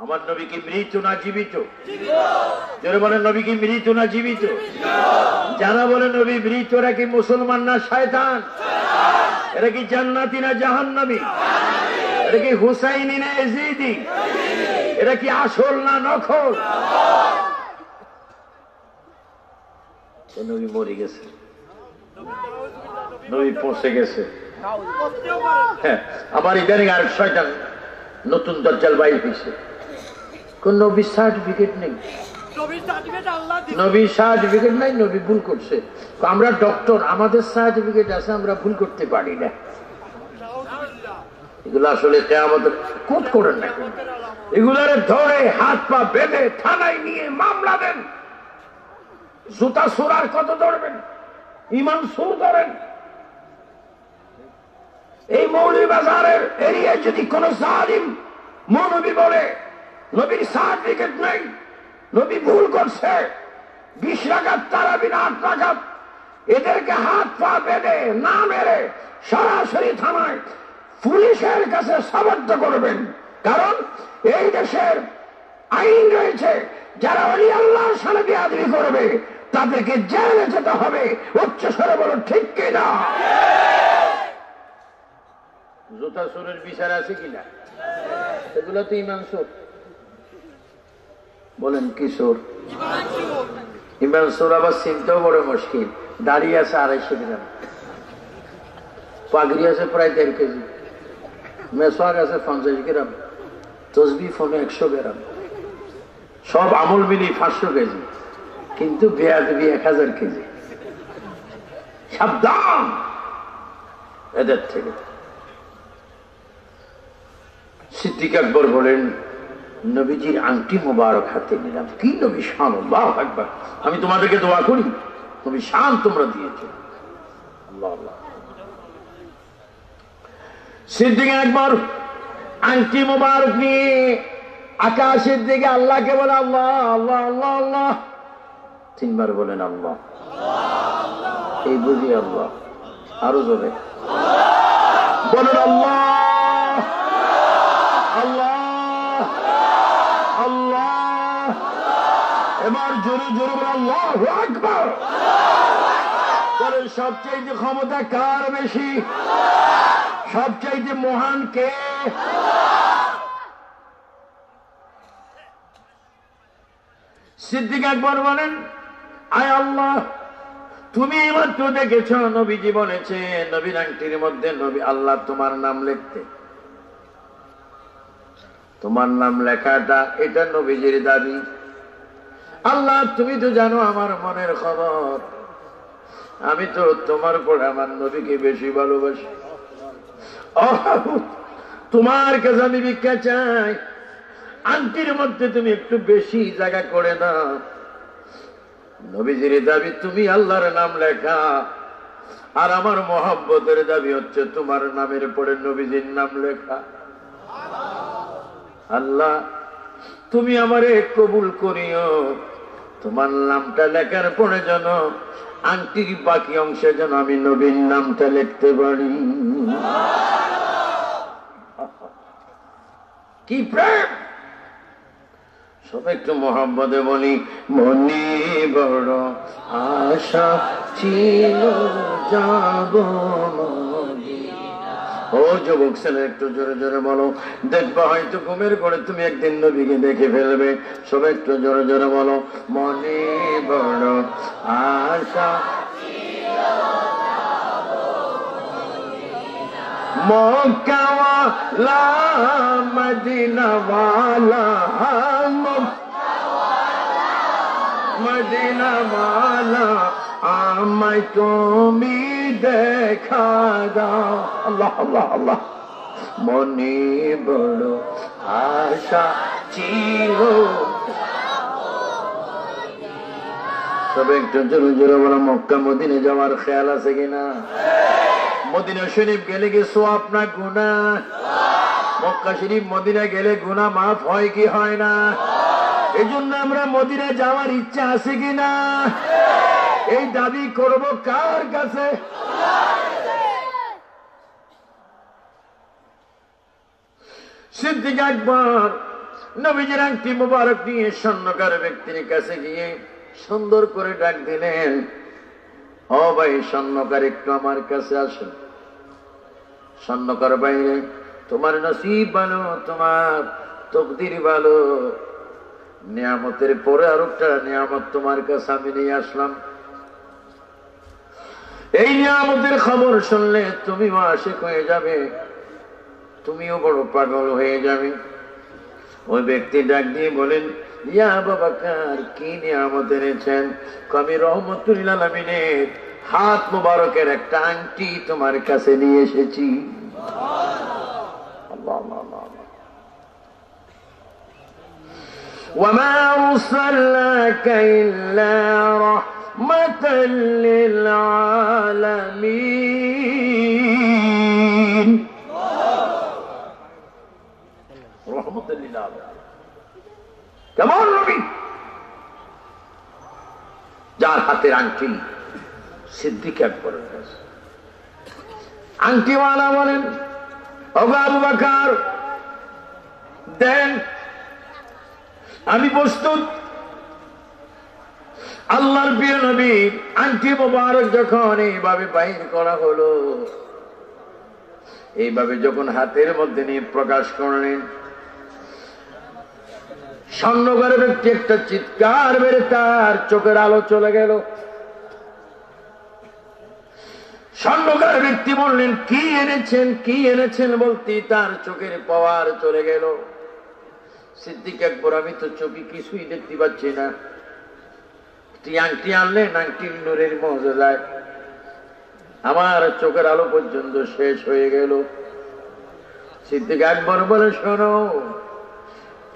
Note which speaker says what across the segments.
Speaker 1: আমার নবী কি মৃত না জীবিত? যারা বলেন নবী কি মৃত না জীবিত? যারা বলে নবী মৃত এরা কি মুসলমান না শয়তান? এরা কি জান্নাতি না জাহান্নামী? এরা কি হুসাইনি না ইয়াজিদি? এরা কি আসল না নকল? নবী মরে গেছে, নবী পৌঁছে গেছে। হ্যাঁ, আমার ইদানিং আর শয়তান নতুন দজ্জাল বাইর হয়েছে। কোন নবীর সার্টিফিকেট নেই, নবীর সার্টিফিকেট নাই, নবী ভুল করছে। আমরা ডক্টর, আমাদের সার্টিফিকেট আছে, আমরা ভুল করতে পারি না। এগুলো আসলে কিয়ামতের কোট করেন না, এগুলার ধরে হাত পা বেঁধে থানায় নিয়ে মামলা দেন। জুতা সুরার কত ধরবেন, ইমান সুর ধরেন। এই মৌলভীবাজারের এরিয়ায় যদি কোন জালিম মৌলভী বলে নবীর সার্টিফিকেট নেই, নবী ভুল করছে, 20 রাকাত তারাবি না 8 রাকাত, এদেরকে হাত পা বেঁধে না মেরে সরাসরি থানায় পুলিশের কাছে সাবদ্ধ করবেন। কারণ এই দেশের আইন রয়েছে, যারা ওলি আল্লাহর সাথে বেয়াদবি করবে তাদেরকে জেলে যেতে হবে। উচ্চ স্বরে বলো ঠিক কিনা? জুতা সুরের বিচার আছে কিনা? এগুলো তো ইমান সুর। বলেন কি সুর? ইমান সুর। আবার চিনতেও বড় মুশকিল। দাঁড়িয়ে আছে 250 গ্রাম, পাগড়ি আছে প্রায় 1.5 কেজি, মেসওয়াক আছে 50 গ্রাম, তসবিহ ফোনে 100 গ্রাম, সব আমল মিলি 500 কেজি, কিন্তু বেয়াদবি 1000 কেজি। সাবধান এদের থেকে। সিদ্দিক আকবর বলেন, নবীজির আংটি মোবারক হাতে নিলাম। কি নবী শান, আল্লাহু আকবার। আমি তোমাদেরকে দোয়া করি, নবী শান তোমরা দিয়েছ। আল্লাহ আল্লাহ। সিদ্দিক আকবর আংটি মোবারক নিয়ে আকাশের দিকে আল্লাহকে বলে আল্লাহ আল্লাহ আল্লাহ আল্লাহ, 3 বার বলেন আল্লাহ। এই বুঝি আল্লাহ, আরো জোরে বলেন আল্লাহ আল্লাহ আল্লাহ। এবার জোরে জোরে বলে আল্লাহু আকবার। বলেন সবচাইতে ক্ষমতা কার বেশি? সবচাইতে মহান কে? সিদ্দিক আকবর বলেন, আয় আল্লাহ, তুমি মাত্র দেখেছ নবীজি বলেছে নবীর আংটির মধ্যে নবী আল্লাহ তোমার নাম লিখতে। তোমার নাম লেখাটা এটা নবীজির দাবি। আল্লাহ তুমি তো জানো আমার মনের খবর, আমি তো তোমার পরে আমার নবীকে বেশি ভালোবাসি। তোমার কাছে আমি ভিক্ষা চাই, আংটির মধ্যে তুমি একটু বেশি জায়গা করে দাও। নবীজির দাবি তুমি আল্লাহর নাম লেখা, আর আমার মহব্বতের দাবি হচ্ছে তোমার নামের পরে নবীজির নাম লেখা। আল্লাহ তুমি আমারে কবুল করিও, তোমার নামটা লেখার পরে যেন আংটির বাকি অংশে যেন আমি নবীর নামটা লিখতে পারি। কি প্রেম! সব একটু মোহাম্মদে বলি, মনে বড় আশা ছিল যাব মদিনা। ও যুবক ছেলে একটু জোরে জোরে বলো, দেখবা হয়তো ঘুমের ঘরে তুমি একদিন নবীকে দেখে ফেলবে। সব একটু জোরে জোরে বলো, মনে বড় আশা মক্কাওয়ালা মদিনাওয়ালা মদিনাওয়ালা আমায় তুমি দেখা দাও। আল্লাহ আল্লাহ আল্লাহ। মনে বড় আশা ছিল। সব একটু জোরে জোরে বলো, মক্কা মদিনা যাওয়ার খেয়াল আছে কিনা? মদিনা শরীফ গেলে কি সওয়াব না গুনাহ? মক্কা শরীফ মদিনা গেলে গুনাহ মাফ হয় কি হয় না? এই জন্য আমরা মদিনা যাওয়ার ইচ্ছা আছে কিনা? এই দাবি করব কার কাছে? সিদ্দিক আকবর নবীজির আংটি মুবারক নিয়ে স্বর্ণকার ব্যক্তির কাছে গিয়ে সুন্দর করে ডাক দিলেন, ও ভাই স্বর্ণকার, একটু আমার কাছে আসেন। স্বর্ণকার বাইরে, তোমার নসিব ভালো, তোমার তকদির ভালো, নিয়ামতের পরে আর একটা নিয়ামত তোমার কাছে আমি নিয়ে আসলাম। এই নিয়ামতের খবর শুনলে তুমিও আশিক হয়ে যাবে, তুমিও বড় পাগল হয়ে যাবে। ওই ব্যক্তি ডাক দিয়ে বলেন, ইয়া আবু বকর, কি নিয়ামত এনেছেন? আমি রহমতুল লিল আলামিনের হাত মুবারকের একটা আংটি তোমার কাছে নিয়ে এসেছি। وما أرسلناك إلا رحمة للعالمين رحمة للعالمين কেমন নবী, যার হাতের আংটি সিদ্দিক আকবরের কাছে। আংটিওয়ালা বলেন, ওগো আবু বকর, দেন, আমি প্রস্তুত। আল্লাহর প্রিয় নবী আংটি মোবারক যখন এইভাবে বাহির করা হলো, এইভাবে যখন হাতের মধ্যে নিয়ে প্রকাশ করলেন, স্বর্ণকারের ব্যক্তি একটা চিৎকার বেড়ে তার চোখের আলো চলে গেল। স্বর্ণকারের ব্যক্তি বললেন, কি এনেছেন, কি এনেছেন বলতে তার চোখের পাওয়ার চলে গেল। সিদ্দিক আকবর, আমি তো চোখে কিছুই দেখতে পাচ্ছি না। তুই আংটি আনলেন, আংটির নূরের মজলায় আমার চোখের আলো পর্যন্ত শেষ হয়ে গেল। সিদ্দিক আকবর বলে, শোনো,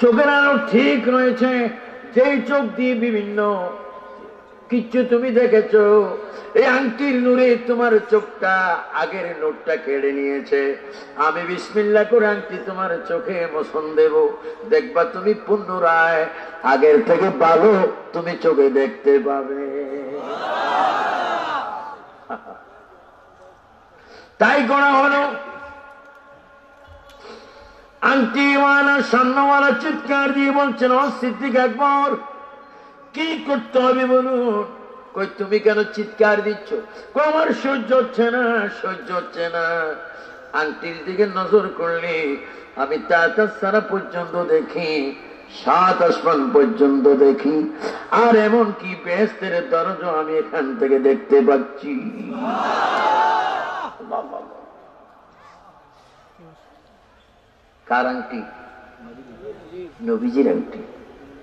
Speaker 1: চোখের আলো ঠিক রয়েছে, যেই চোখ দিয়ে বিভিন্ন কিছু তুমি দেখেছ, এই আংটির নূরে তোমার চোখটা আগের নোটটা কেড়ে নিয়েছে। আমি বিসমিল্লাহ করে আংটি তোমার চোখে মোছন দেব, দেখবা তুমি পুনরায় আগের থেকে ভালো তুমি চোখে দেখতে পাবে। তাই করা হলো। আংটিওয়ালা স্বর্ণওয়ালা চিৎকার দিয়ে বলছেন, ও সিদ্দিক আকবর, কি করতে হবে বলুন? কই, তুমি কেন চিৎকার দিচ্ছ? আমার সহ্য হচ্ছে না, সহ্য হচ্ছে না। আংটির দিকে নজর করলে আমি তারা পর্যন্ত দেখি, 7 আসমান পর্যন্ত দেখি, আর এমন কি বেহেশতের দরজা আমি এখান থেকে দেখতে পাচ্ছি। কার আংটি? নবীজির আংটি।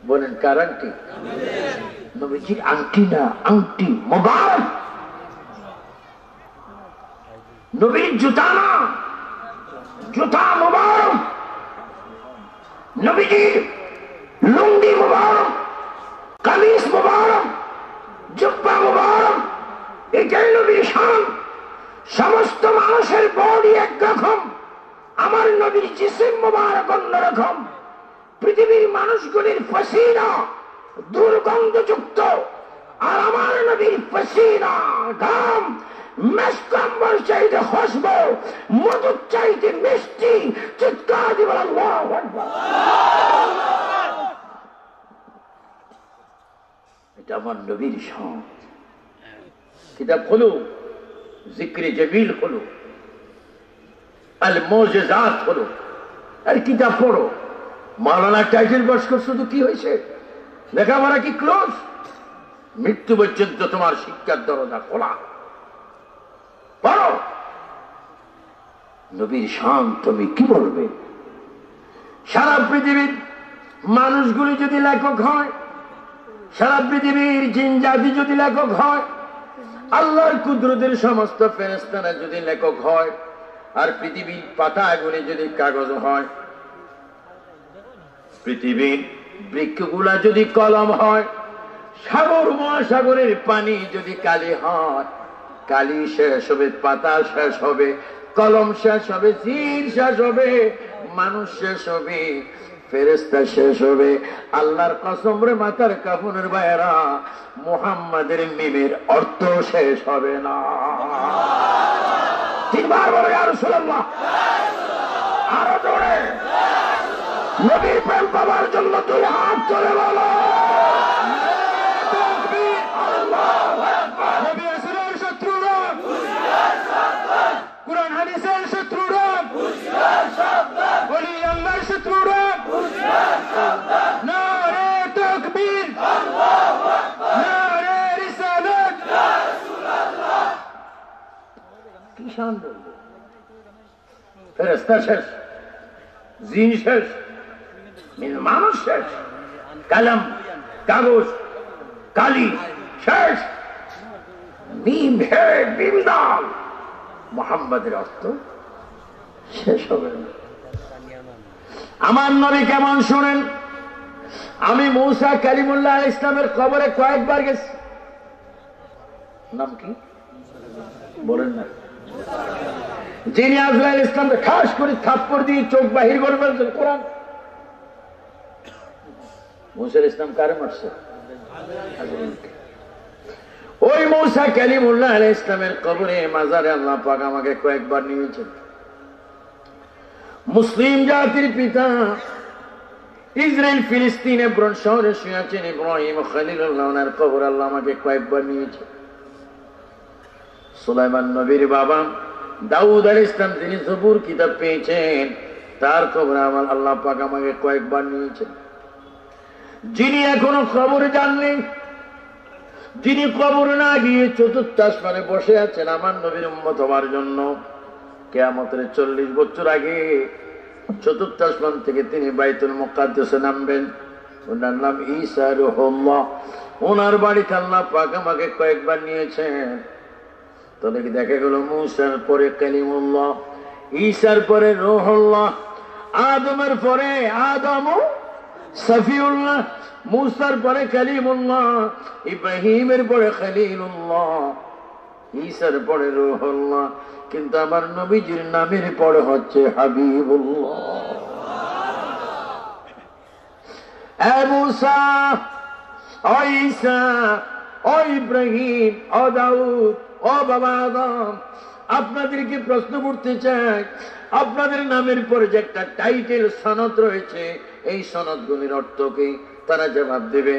Speaker 1: বলেন, কার আংটি? নবীজির আংটি না, আংটি মোবারক। নবীর জুতা না, জুতা মোবারক। নবীজির লুঙ্গি মোবারক, কামিজ মোবারক, জুব্বা মোবারক। এটাই নবীর শান। সমস্ত মানুষের বডি একরকম, আমার নবীর জিসিম মোবারক অন্যরকম। পৃথিবীর মানুষগুলির পসিনা দুর্গন্ধযুক্ত, আর আমার নবীর পসিনা ঘাম মেসকম্বর চাইতে খুশবু, মধুর চাইতে মিষ্টি। চিৎকার দিব আল্লাহু আকবার। এটা আমার নবীর শান। কিতাব খোলো, জিক্রে জমিল খোলো, আল মুজিজাত খোলো, আর কিতাব পড়ো। মাওলানা টাইটেল পাস করছো তো কি হয়েছে? লেখাপড়া কি ক্লোজ? মৃত্যু পর্যন্ত তোমার শিক্ষার দরজা খোলা। পড়ো। নবীর শান তুমি কি বলবে? সারা পৃথিবীর মানুষগুলি যদি লেখক হয়, সারা পৃথিবীর জিন জাতি যদি লেখক হয়, আল্লাহর কুদরতের সমস্ত ফেরেশতারা যদি লেখক হয়, আর পৃথিবীর পাতাগুলি যদি কাগজ হয়, পৃথিবীর বৃক্ষগুলা যদি কলম হয়, সাগর মহাসাগরের পানি যদি কালি হয়, কালি শেষ হবে, পাতা শেষ হবে, কলম শেষ হবে, জিন শেষ হবে, মানুষ শেষ হবে, ফেরেশতা শেষ হবে। আল্লাহর কসম রে মাথার কাফনের ভাইয়েরা, মুহাম্মাদের মিমের অর্থ শেষ হবে না। তিনবার বলো ইয়া রাসূলুল্লাহ, আরো জোরে। নবীর প্রেম পাওয়ার জন্য দুই হাত ধরে বলো
Speaker 2: নবী রাসূলের শত্রুরা কুরআন হাদিসের শত্রুরা ওলি আল্লাহর শত্রুরা নারে তাকবীর নারে রিসালাত
Speaker 1: কি শান বলবো ফেরেশতা শেষ জিন শেষ মানুষ শেষ কলম কাগজ কালি শেষ মিম হে বিমদাল মুহাম্মাদের অর্থ শেষ হবে না আমার নবী কেমন শুনেন আমি মূসা কালিমুল্লাহ আলাইহিস সালামের কবরে কয়েকবার গেছি নাম কি বলেন না যিনি আজরাইল ইসলামকে খাস করে থাপ্পড় দিয়ে চোখ বাহির করে বলছেন কোরআন মূসা ইসলাম কারে মারছে ওই মূসা কালিমুল্লাহ আলাইহিস সালামের কবরে মাজারে আল্লাহ পাক আমাকে কয়েকবার নিয়েছেন মুসলিম জাতির পিতা ইসরায়েল ফিলিস্তিনে ব্রন শহরে শুয়ে আছেন ইব্রাহিম খলিলুল্লাহ ওনার কবর আল্লাহ আমাকে কয়েকবার নিয়েছে সুলাইমান নবীর বাবা দাউদ আলাইহিস সালাম যিনি জবুর কিতাব পেয়েছেন তার কবর আমার আল্লাহ পাক আমাকে কয়েকবার নিয়েছেন যিনি এখনো কবরে যাননি যিনি কবরে না গিয়ে চতুর্থ আসমানে বসে আছেন আমার নবীর উম্মত হওয়ার জন্য কিয়ামতের 40 বছর আগে চতুর্থ আসমান থেকে তিনি বাইতুল মুকাদ্দাসে নামবেন ওনার নাম ঈসা রুহুল্লাহ ওনার বাড়িতে আল্লাহ পাক আমাকে কয়েকবার নিয়েছেন তাহলে কি দেখা গেল মূসার পরে কালিমুল্লাহ ঈসার পরে রূহুল্লাহ আদমের পরে আদম সফিউল্লাহ মূসার পরে কালিমুল্লাহ ইব্রাহিমের পরে খলিলুল্লাহ ঈসার পরে রূহুল্লাহ কিন্তু আমার নবীজির নামের পরে হচ্ছে হাবিবুল্লাহ এ মূসা ও ঈসা ও ইব্রাহিম ও দাউদ ও বাবা আদম আপনাদেরকে প্রশ্ন করতে চাই আপনাদের নামের পরে যে একটা টাইটেল সনদ রয়েছে এই সনদগুলির অর্থ কি তারা জবাব দেবে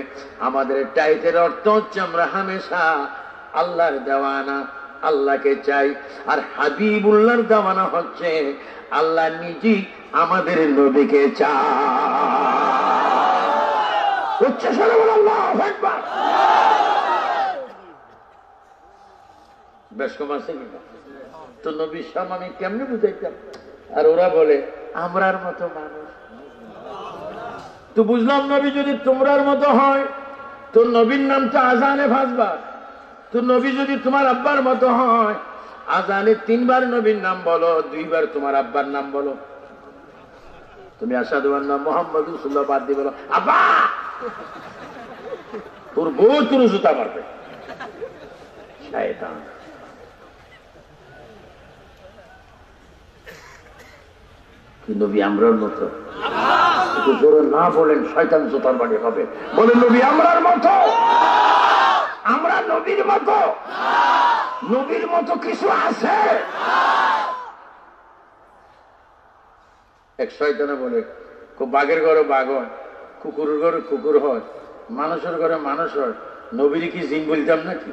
Speaker 1: আমাদের টাইটেল অর্থ হচ্ছে আমরা হামেশা আল্লাহর দেওয়ানা আল্লাহকে চাই আর হাবিবুল্লাহর দেওয়ানা হচ্ছে আল্লাহ নিজেই আমাদের নবীকে চায় উচ্চ স্বরে বলো আল্লাহু আকবার বেশ কম আছে কিনা তো নবীর সামনে আমি কেমনে বুঝাইতাম আর ওরা বলে আমরার মতো মানুষ তো বুঝলাম নবী যদি তোমরার মতো হয় তো নবীর নামটা আজানে ভাসবা তো নবী যদি তোমার আব্বার মতো হয় আজানে 3 বার নবীর নাম বলো 2 বার তোমার আব্বার নাম বলো তুমি আশহাদু আন্না মুহাম্মাদুর রাসূলুল্লাহ বাদ দিয়ে বলো আব্বা তোর বউ তোর জুতা মারবে শয়তান কি নবী আমরার মতো একটু জোরে না বলেন শয়তান জুতার বাড়ি হবে বলেন নবী আমরার মতো আমরা নবীর মতো নবীর মতো কিছু আছে এক শয়তানে বলে বাঘের ঘরে বাঘ হয় কুকুরের ঘরে কুকুর হয় মানুষের ঘরে মানুষ হয় নবীর কি জিন বলতাম নাকি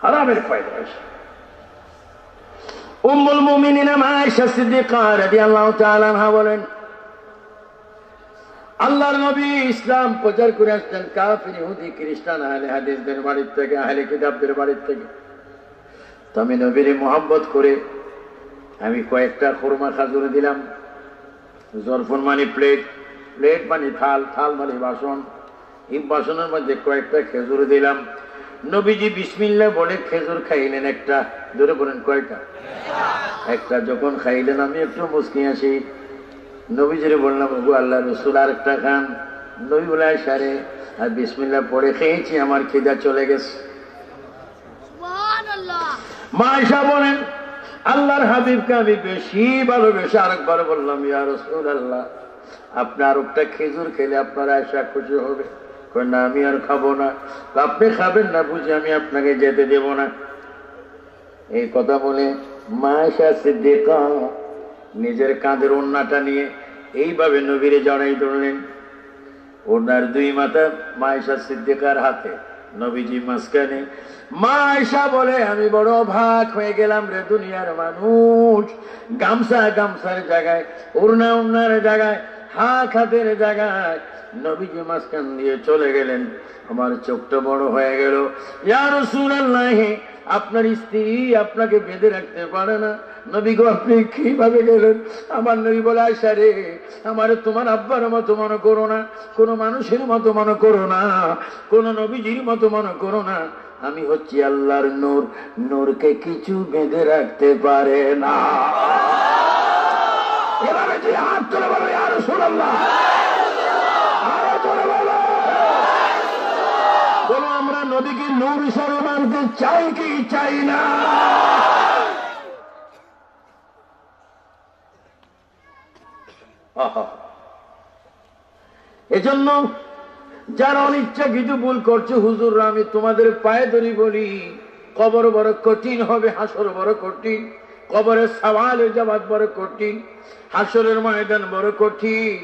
Speaker 1: হারামের পয়দা উম্মুল মুমিনিন আয়েশা সিদ্দিকা রাদিয়াল্লাহু তাআলা আনহা বলেন আল্লাহর নবী ইসলাম প্রচার করে আসছেন কাফির ইহুদি খ্রিস্টান আহলে হাদিসদের বাড়ি থেকে আহলে কিতাবদের বাড়ি থেকে তো আমি নবীর মোহাব্বত করে আমি কয়েকটা খুরমা খাজুর দিলাম জরফুন মানে প্লেট প্লেট মানে থাল থাল মানে বাসন এই বাসনের মধ্যে কয়েকটা খেজুর দিলাম নবীজি বিসমিল্লাহ বলে খেজুর খাইলেন একটা ধরে বলেন কয়টা একটা যখন খাইলেন আমি একটু মুস্কি আসি নবীজিরে বললাম ওগো আল্লাহ রসুল আর একটা খান নবী বলে সারে আর বিসমিল্লাহ পড়ে খেয়েছি আমার খিদা চলে গেছে মা আয়েশা বলেন আল্লাহর হাবিবকে আমি বেশি ভালোবেসে আরেকবার বললাম ইয়া রাসূলুল্লাহ আপনি আর একটা খেজুর খেলে আপনার আয়েশা খুশি হবে না আমি আর খাবো না আপনি খাবেন না বুঝি আমি আপনাকে যেতে দেব না এই কথা বলে মা আয়েশা সিদ্দিকা নিজের কাঁধের ওড়নাটা নিয়ে এইভাবে নবীরে জড়াই ধরলেন। ওনার দুই মাথা মা আয়েশা সিদ্দিকার হাতে, নবীজি মাঝখানে। মা আয়েশা বলে, আমি বড় অবাক হয়ে গেলাম রে দুনিয়ার মানুষ। গামছা গামছার জায়গায়, ওড়না ওড়নার জায়গায়, হাত হাতের জায়গায় নবীজি মাঝখান দিয়ে চলে গেলেন। আমার চোখটা বড় হয়ে গেল। ইয়া রাসূলুল্লাহ, আপনার স্ত্রী আপনাকে বেঁধে রাখতে পারে না। নবী গো, আপনি কিভাবে গেলেন? আমার নবী বলে, আয়েশা রে, আমার তোমার আব্বার মতো মনে করো না, কোন মানুষের মতো মনে করো না, কোন নবীজির মতো মনে করো না। আমি হচ্ছি আল্লাহর নূর, নূরকে কিছু বেঁধে রাখতে পারে না। এভাবে তুই হাত তুলে বলো, ইয়া রাসূলুল্লাহ। আরো জোরে বলো। বলো, আমরা নবীকে নূর হিসাবে মানতে চাই কি চাই না? এজন্য যারা অনিচ্ছাকৃত ভুল করছে, হুজুররা আমি তোমাদের পায়ে ধরি বলি, কবর বড় কঠিন হবে, হাসর বড় কঠিন, কবরের সওয়ালের জবাব বড় কঠিন, হাসরের ময়দান বড় কঠিন।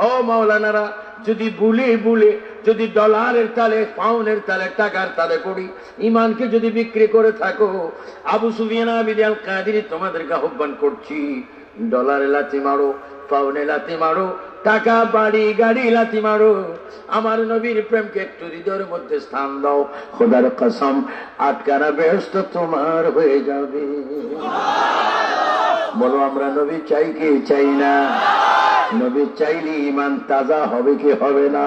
Speaker 1: ও মাওলানারা, যদি ভুলে ভুলে যদি ডলারের তালে, পাউন্ডের তালে, টাকার তালে পড়ি, ইমানকে যদি বিক্রি করে থাকো, আবু সুফিয়ান আবিদ আল কাদেরী তোমাদেরকে আহ্বান করছি, ডলারে লাথি মারো, পাউনে লাথি মারো, টাকা বাড়ি গাড়ি লাথি মারো, আমার নবীর প্রেমকে একটু হৃদয়ের মধ্যে স্থান দাও। খোদার কসম, আটকানা বেহেশত তোমার হয়ে যাবে। বলো, আমরা নবী চাই কি চাই না? নবী চাইলে ইমান তাজা হবে কি হবে না?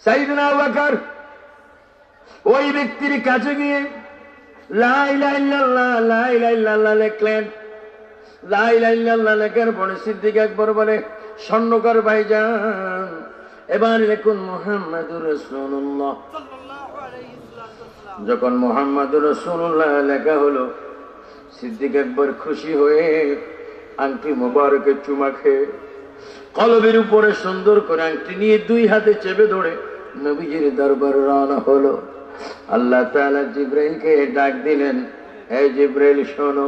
Speaker 1: সাইয়েদনা আবু বকর ওই ব্যক্তির কাছে গিয়ে লা ইলাহা ইল্লাল্লাহ, লা ইলাহা ইল্লাল্লাহ লিখলেন। লা ইলাহা ইল্লাল্লাহ লেখার পরে সিদ্দিক আকবর বলে, স্বর্ণকার ভাইজান, এবার লিখুন মুহাম্মাদুর রাসূলুল্লাহ। যখন মুহাম্মাদুর রাসূলুল্লাহ লেখা হলো, সিদ্দিক আকবর খুশি হয়ে আংটি মোবারকে চুমা খেয়ে কলবের উপরে সুন্দর করে আংটি নিয়ে দুই হাতে চেপে ধরে নবীজির দরবার রওনা হলো। আল্লাহ তাআলা জিবরাইলকে ডাক দিলেন, হে জিবরাইল শোনো,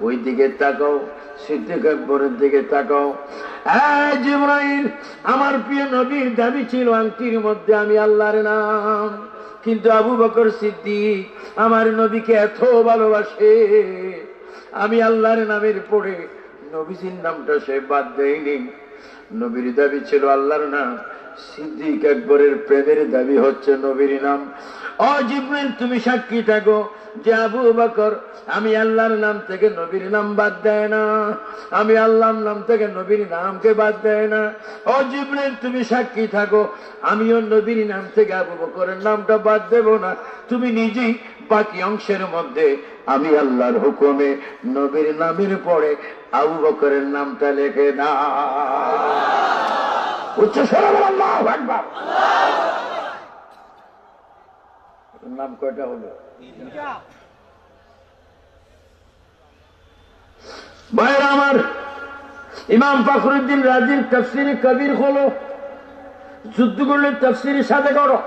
Speaker 1: ওই দিকে তাকাও, সিদ্দিক আকবরের দিকে তাকাও। হে জিবরাইল, আমার প্রিয় নবীর দাবি ছিল আংটির মধ্যে আমি আল্লাহর নাম, কিন্তু আবু বকর সিদ্দিক আমার নবীকে এত ভালোবাসে, আমি আল্লাহর নামের পরে নবীজির নামটা সে বাদ দেয়নি। নবীর দাবি ছিল আল্লাহর নাম, সিদ্দিক আকবরের প্রেমের দাবি হচ্ছে নবীর নাম। ও জিবরাইল, তুমি সাক্ষী থাকো যে আবু বকর আমি আল্লাহর নাম থেকে নবীর নাম বাদ দেয় না, আমি আল্লাহর নাম থেকে নবীর নামকে বাদ দেয় না। ও জিবরাইল, তুমি সাক্ষী থাকো আমিও নবীর নাম থেকে আবু বকরের নামটা বাদ দেব না। তুমি নিজেই বাকি অংশের মধ্যে আমি আল্লাহর হুকুমে নবীর নামের পরে আবু বকরের নামটা লেখে না। উচ্চ স্বরে বলো আল্লাহু আকবার। নাম কয়টা হলো? ভাইরা আমার, ইমাম ফখরুদ্দিন রাজির তাফসিরে কবির হলো, যুদ্ধ করলে তাফসিরের সাথে করো।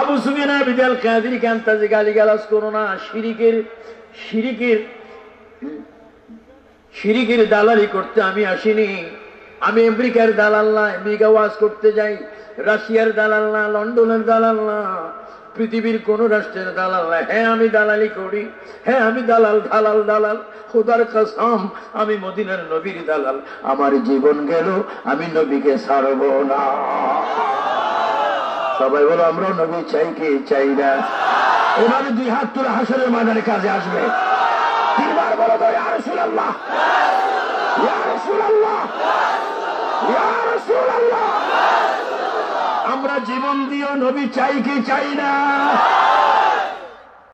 Speaker 1: আবু সুফিয়ান আবিদ আল কাদেরীকে আন্তাজে গালিগালাজ করো না। শিরিকের দালালি করতে আমি আসিনি। আমি আমেরিকার দালাল না, আমেরিকা ওয়াজ করতে যাই, রাশিয়ার দালাল না, লন্ডনের দালাল না, পৃথিবীর কোন রাষ্ট্রের দালাল না। হ্যাঁ, আমি দালালি করি, হ্যাঁ আমি দালাল, দালাল। খোদার কসম, আমি মদিনার নবীর দালাল। আমার জীবন গেল, আমি নবীকে ছাড়বো না। সবাই বলো, আমরা নবী চাই কি চাই না? এভাবে দুই হাত তুলে হাসরের ময়দানে কাজে আসবে। তিনবার বলো তো, ইয়া রাসূলুল্লাহ, ইয়া রাসূলুল্লাহ, ইয়া রাসূলুল্লাহ। আমরা জীবন দিয়েও নবী চাই কি চাই না?